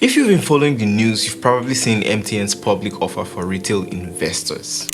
If you've been following the news, you've probably seen MTN's public offer for retail investors.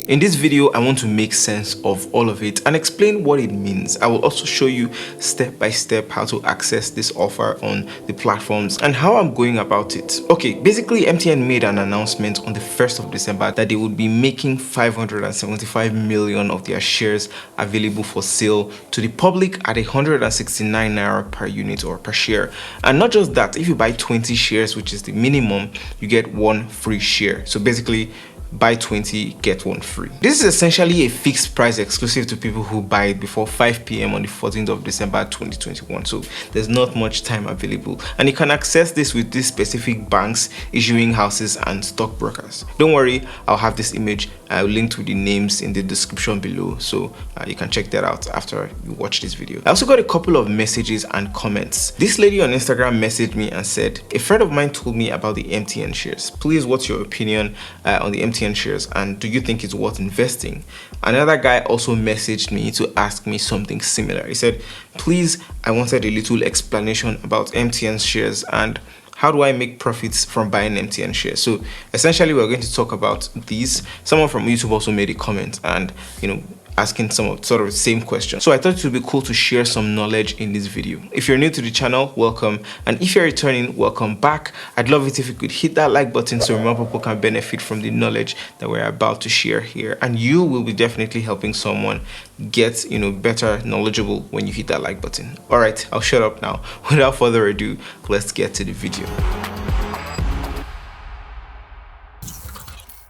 In this video, I want to make sense of all of it and explain what it means. I will also show you step by step how to access this offer on the platforms and how I'm going about it. Okay, basically MTN made an announcement on the 1st of December that they would be making 575 million of their shares available for sale to the public at 169 Naira per unit or per share. And not just that, if you buy 20 shares, which is the minimum, you get one free share. So basically, buy 20, get one free. This is essentially a fixed price exclusive to people who buy it before 5 p.m. on the 14th of December 2021. So there's not much time available. And you can access this with these specific banks, issuing houses, and stockbrokers. Don't worry, I'll have this image linked with the names in the description below. So you can check that out after you watch this video. I also got a couple of messages and comments. This lady on Instagram messaged me and said, a friend of mine told me about the MTN shares. Please, what's your opinion on the MTN shares, and do you think it's worth investing? Another guy also messaged me to ask me something similar. He said, please, I wanted a little explanation about MTN shares and how do I make profits from buying MTN shares? So essentially we're going to talk about these. Someone from YouTube also made a comment and asking some sort of the same question. So I thought it would be cool to share some knowledge in this video. If you're new to the channel, welcome. And if you're returning, welcome back. I'd love it if you could hit that like button so more people can benefit from the knowledge that we're about to share here. And you will be definitely helping someone get, better knowledgeable when you hit that like button. All right, I'll shut up now. Without further ado, let's get to the video.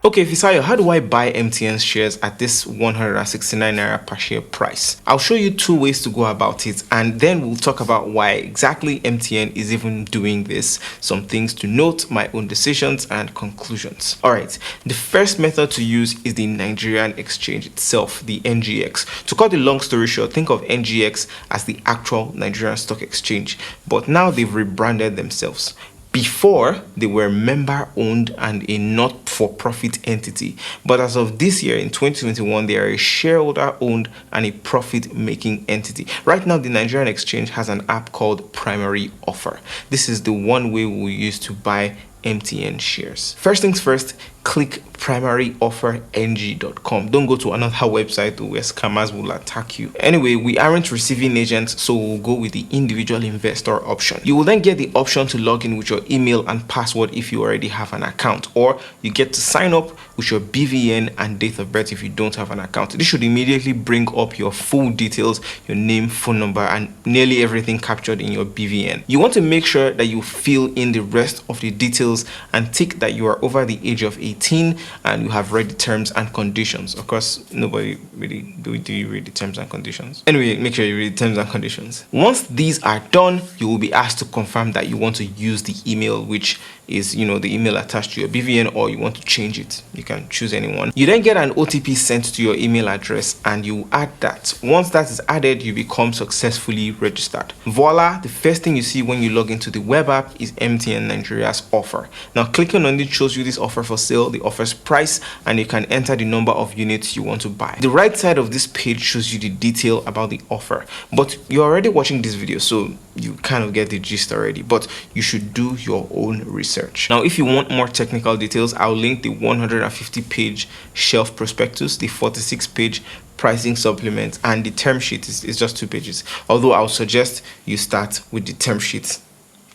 Okay, Fisayo, how do I buy MTN shares at this 169 Naira per share price? I'll show you two ways to go about it, and then we'll talk about why exactly MTN is even doing this, some things to note, my own decisions and conclusions. All right, the first method to use is the Nigerian exchange itself, the NGX. To cut the long story short, think of NGX as the actual Nigerian stock exchange, but now they've rebranded themselves. Before, they were member-owned and a not-for-profit entity. But as of this year, in 2021, they are a shareholder-owned and a profit-making entity. Right now, the Nigerian Exchange has an app called Primary Offer. This is the one way we use to buy MTN shares. First things first, click primaryofferng.com. Don't go to another website where scammers will attack you. Anyway, we aren't receiving agents, so we'll go with the individual investor option. You will then get the option to log in with your email and password if you already have an account, or you get to sign up with your BVN and date of birth if you don't have an account. This should immediately bring up your full details, your name, phone number, and nearly everything captured in your BVN. You want to make sure that you fill in the rest of the details and tick that you are over the age of 18 and you have read the terms and conditions. Of course, nobody really do you read the terms and conditions. Anyway, make sure you read the terms and conditions. Once these are done, you will be asked to confirm that you want to use the email, which is the email attached to your BVN, or you want to change it. You can choose anyone. You then get an OTP sent to your email address and you add that. Once that is added, you become successfully registered. Voila, the first thing you see when you log into the web app is MTN Nigeria's offer. Now clicking on it shows you this offer for sale, the offer's price, and you can enter the number of units you want to buy. The right side of this page shows you the detail about the offer, but you're already watching this video, so you kind of get the gist already, but you should do your own research. Now, if you want more technical details, I'll link the 150-page shelf prospectus, the 46-page pricing supplement, and the term sheet is just 2 pages. Although I'll suggest you start with the term sheet.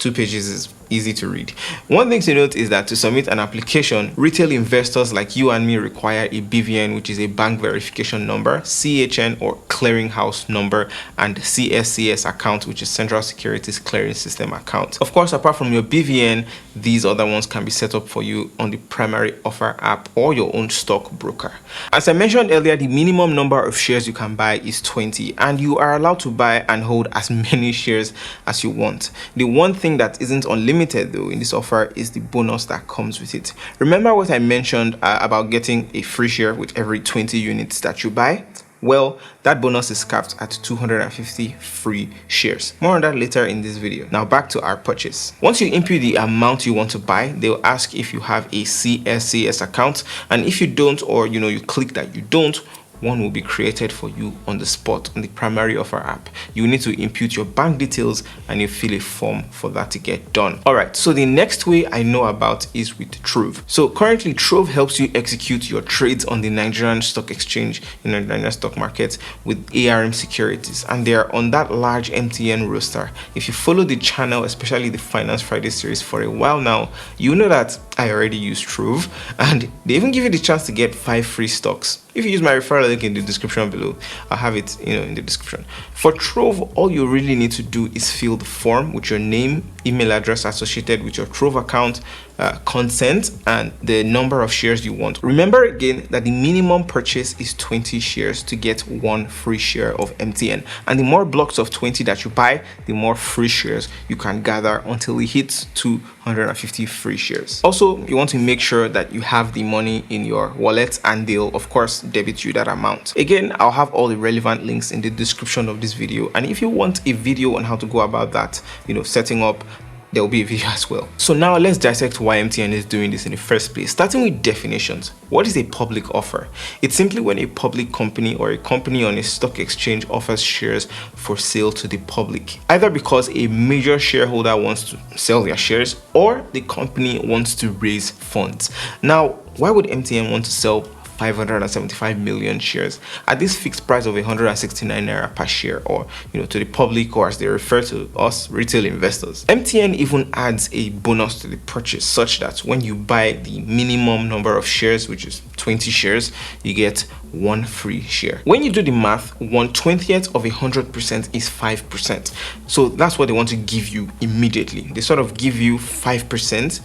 2 pages is easy to read. One thing to note is that to submit an application, retail investors like you and me require a BVN, which is a bank verification number, CHN or clearinghouse number, and CSCS account, which is Central Securities Clearing System account. Of course, apart from your BVN, these other ones can be set up for you on the Primary Offer app or your own stockbroker. As I mentioned earlier, the minimum number of shares you can buy is 20, and you are allowed to buy and hold as many shares as you want. The one thing that isn't unlimited though in this offer is the bonus that comes with it. Remember what I mentioned about getting a free share with every 20 units that you buy? Well, that bonus is capped at 250 free shares. More on that later in this video. Now back to our purchase. Once you input the amount you want to buy, they'll ask if you have a CSCS account, and if you don't, or you click that you don't, one will be created for you on the spot on the primary offer app. You need to input your bank details and you fill a form for that to get done. All right, so the next way I know about is with Trove. So currently Trove helps you execute your trades on the Nigerian stock exchange, in the Nigerian stock market, with ARM securities, and they are on that large MTN roster. If you follow the channel, especially the Finance Friday series, for a while now, you know that I already use Trove, and they even give you the chance to get 5 free stocks. If you use my referral link in the description below, I'll have it in the description. For Trove, all you really need to do is fill the form with your name, email address associated with your Trove account, consent, and the number of shares you want. Remember again that the minimum purchase is 20 shares to get 1 free share of MTN, and the more blocks of 20 that you buy, the more free shares you can gather until it hits 250 free shares. Also, you want to make sure that you have the money in your wallet, and they'll of course debit you that amount. Again, I'll have all the relevant links in the description of this video, and if you want a video on how to go about that, setting up, there will be a video as well. So now let's dissect why MTN is doing this in the first place. Starting with definitions. What is a public offer? It's simply when a public company or a company on a stock exchange offers shares for sale to the public, either because a major shareholder wants to sell their shares or the company wants to raise funds. Now, why would MTN want to sell 575 million shares at this fixed price of 169 Naira per share, or to the public, or as they refer to us, retail investors? MTN even adds a bonus to the purchase, such that when you buy the minimum number of shares, which is 20 shares, you get 1 free share. When you do the math, 1/20th of 100% is 5%. So that's what they want to give you immediately. They sort of give you 5%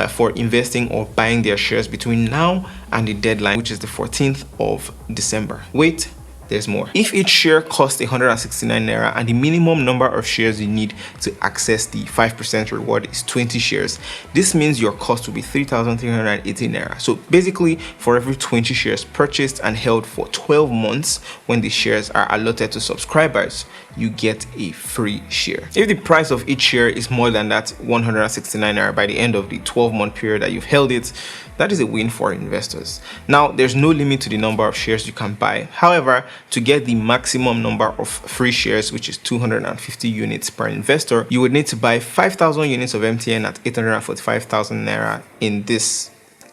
for investing or buying their shares between now and the deadline, which is the 14th of December. Wait, there's more. If each share costs 169 Naira and the minimum number of shares you need to access the 5% reward is 20 shares, this means your cost will be 3,380 Naira. So basically, for every 20 shares purchased and held for 12 months, when the shares are allotted to subscribers, you get a free share. If the price of each share is more than that 169 Naira by the end of the 12-month period that you've held it, that is a win for investors. Now, there's no limit to the number of shares you can buy. However, to get the maximum number of free shares, which is 250 units per investor, you would need to buy 5,000 units of MTN at 845,000 Naira in this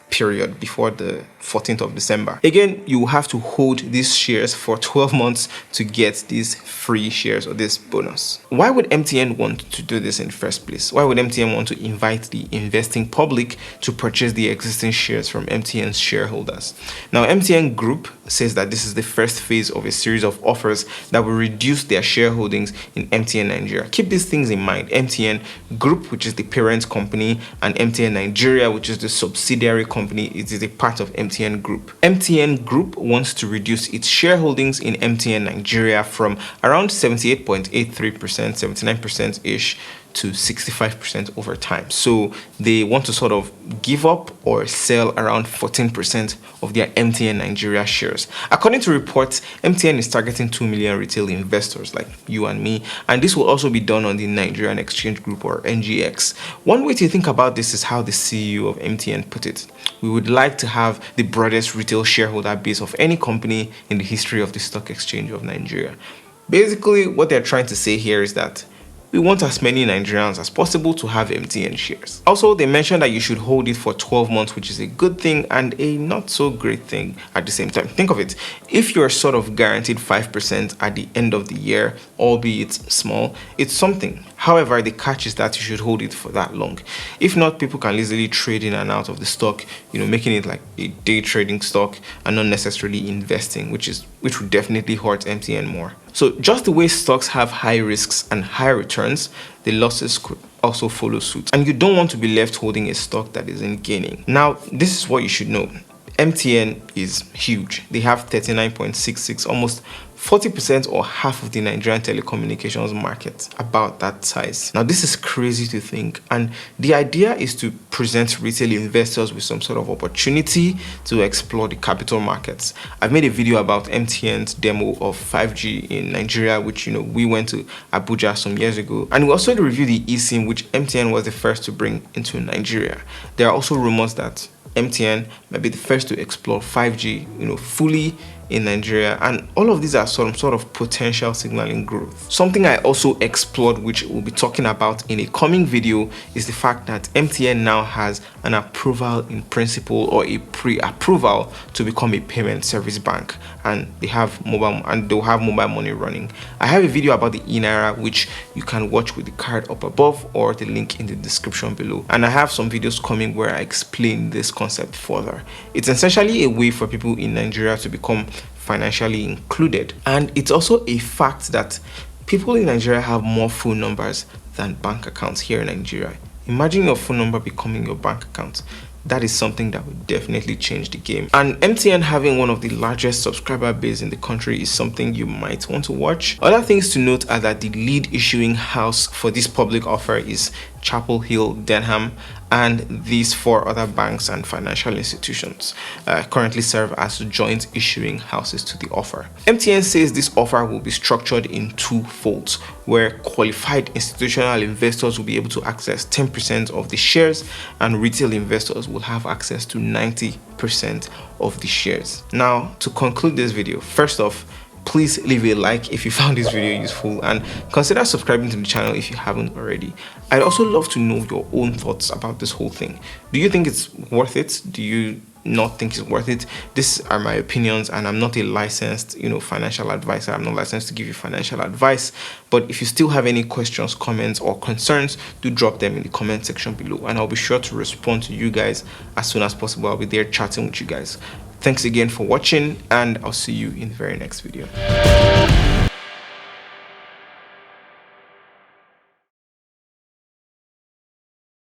period before the 14th of December. Again, you will have to hold these shares for 12 months to get these free shares or this bonus. Why would MTN want to do this in the first place? Why would MTN want to invite the investing public to purchase the existing shares from MTN's shareholders? Now, MTN Group says that this is the first phase of a series of offers that will reduce their shareholdings in MTN Nigeria. Keep these things in mind. MTN Group, which is the parent company, and MTN Nigeria, which is the subsidiary company, it is a part of MTN Group. MTN Group wants to reduce its shareholdings in MTN Nigeria from around 78.83%, 79%-ish, to 65% over time. So they want to sort of give up or sell around 14% of their MTN Nigeria shares. According to reports, MTN is targeting 2 million retail investors like you and me, and this will also be done on the Nigerian Exchange Group, or NGX. One way to think about this is how the CEO of MTN put it: we would like to have the broadest retail shareholder base of any company in the history of the stock exchange of Nigeria. Basically, what they're trying to say here is that we want as many Nigerians as possible to have MTN shares. Also, they mentioned that you should hold it for 12 months, which is a good thing and a not so great thing at the same time. Think of it. If you're sort of guaranteed 5% at the end of the year, albeit small, it's something. However, the catch is that you should hold it for that long. If not, people can easily trade in and out of the stock, making it like a day trading stock and not necessarily investing, which would definitely hurt MTN more. So just the way stocks have high risks and high returns, the losses could also follow suit. And you don't want to be left holding a stock that isn't gaining. Now, this is what you should know. MTN is huge. They have 39.66, almost 40% or half of the Nigerian telecommunications market, about that size. Now, this is crazy to think, and the idea is to present retail investors with some sort of opportunity to explore the capital markets. I've made a video about MTN's demo of 5G in Nigeria, which we went to Abuja some years ago, and we also reviewed the eSIM, which MTN was the first to bring into Nigeria. There are also rumors that MTN might be the first to explore 5G, fully in Nigeria, and all of these are some sort of potential signaling growth. Something I also explored, which we'll be talking about in a coming video, is the fact that MTN now has an approval in principle or a pre-approval to become a payment service bank, and they'll have mobile money running. I have a video about the Naira which you can watch with the card up above or the link in the description below, and I have some videos coming where I explain this concept further. It's essentially a way for people in Nigeria to become financially included, and it's also a fact that people in Nigeria have more phone numbers than bank accounts here in Nigeria. Imagine your phone number becoming your bank account. That is something that would definitely change the game. And MTN having one of the largest subscriber base in the country is something you might want to watch. Other things to note are that the lead issuing house for this public offer is Chapel Hill Denham, and these 4 other banks and financial institutions currently serve as joint issuing houses to the offer. MTN says this offer will be structured in 2 folds, where qualified institutional investors will be able to access 10% of the shares, and retail investors will have access to 90% of the shares. Now, to conclude this video, first off, please leave a like if you found this video useful, and consider subscribing to the channel if you haven't already. I'd also love to know your own thoughts about this whole thing. Do you think it's worth it? Do you not think it's worth it? These are my opinions, and I'm not a licensed financial advisor. I'm not licensed to give you financial advice. But if you still have any questions, comments, or concerns, do drop them in the comment section below, and I'll be sure to respond to you guys as soon as possible. I'll be there chatting with you guys. Thanks again for watching, and I'll see you in the very next video.